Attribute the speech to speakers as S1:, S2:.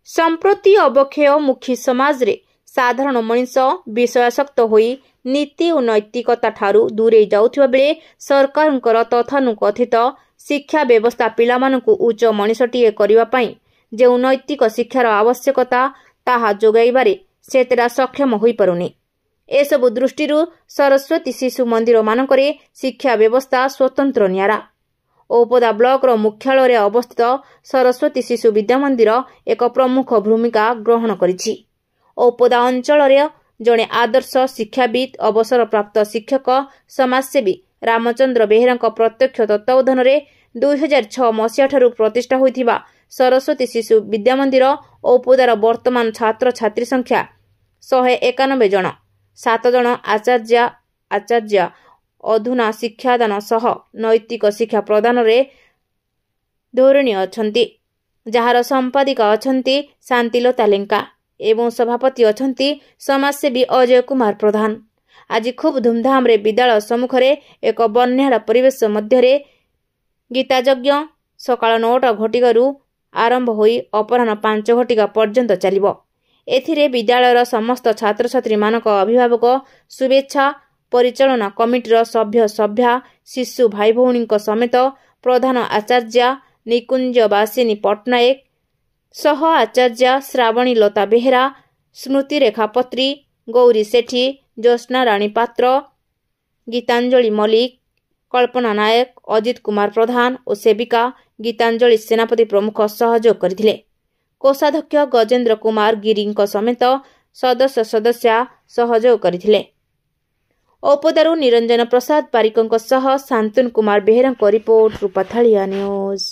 S1: संप्रति अवक्षय मुखी समाज रे साधारण मनीष विषयासक्त होई नीति और नैतिकता ठारू दूरे जाउथिबा बेले सरकारंकर तथानुकथित शिक्षा व्यवस्था पिलामानकु उच्च मनीषटीए करिबा पई जे नैतिक शिक्षार आवश्यकता ताहा जोगाइबारे सेतेरा सक्षम होई पारुनी। एसबु दृष्टिरू सरस्वती शिशु मंदिर मानकरे शिक्षा व्यवस्था स्वतंत्र नियारा। ओपदा ब्लॉक रो मुख्यालय रे अवस्थित सरस्वती शिशु विद्या मंदिर एक प्रमुख भूमिका ग्रहण करिछि। ओपदा अंचल रे जणे आदर्श शिक्षाविद अवसर प्राप्त शिक्षक समाजसेवी रामचंद्र बेहेरा प्रत्यक्ष तत्वावधान रे 2006 मसीहा ठारू प्रतिष्ठा होइथिबा सरस्वती शिशु विद्या मंदिर ओपदार वर्तमान छात्र छात्री संख्या 191 जन। 7 जन आचार्य अधुना शिक्षादान सह नैतिक शिक्षा प्रदान रे धोरणी अछंती, जहार संपादिका अछंती शांतिलता लेंका एवं सभापति अछंती समाजसेवी अजय कुमार प्रधान। आज खूब धूमधाम रे विद्यालय सम्मुख रे एक बन्याड़ परिवेश मध्य गीतायज्ञ सकाळ 9टा घटिकारू आरंभ होई अपराह्न 5 घटिका पर्यंत चलिबो। एथिरे विद्यालयर समस्त छात्र छात्री मानक अभिभावक शुभेच्छा परिचालना कमिटीर सभ्य सभ्या शिशु भाई भौणी समेत प्रधान आचार्य निकुंजवासिनी पट्टनायक सह आचार्य श्रावणी लता बेहेरा स्मृति रेखा पत्री गौरी सेठी ज्योत्स्ना राणी पात्र गीतांजलि मल्लिक कल्पना नायक अजित कुमार प्रधान और सेविका गीतांजलि सेनापति प्रमुख सहयोग करथिले। कोषाध्यक्ष गजेन्द्र कुमार गिरी समेत सदस्या सहयोग करथिले। ओपदारू निरंजन प्रसाद पारिक शांतनु कुमार बेहेरा रिपोर्ट रूपाथालिया न्यूज।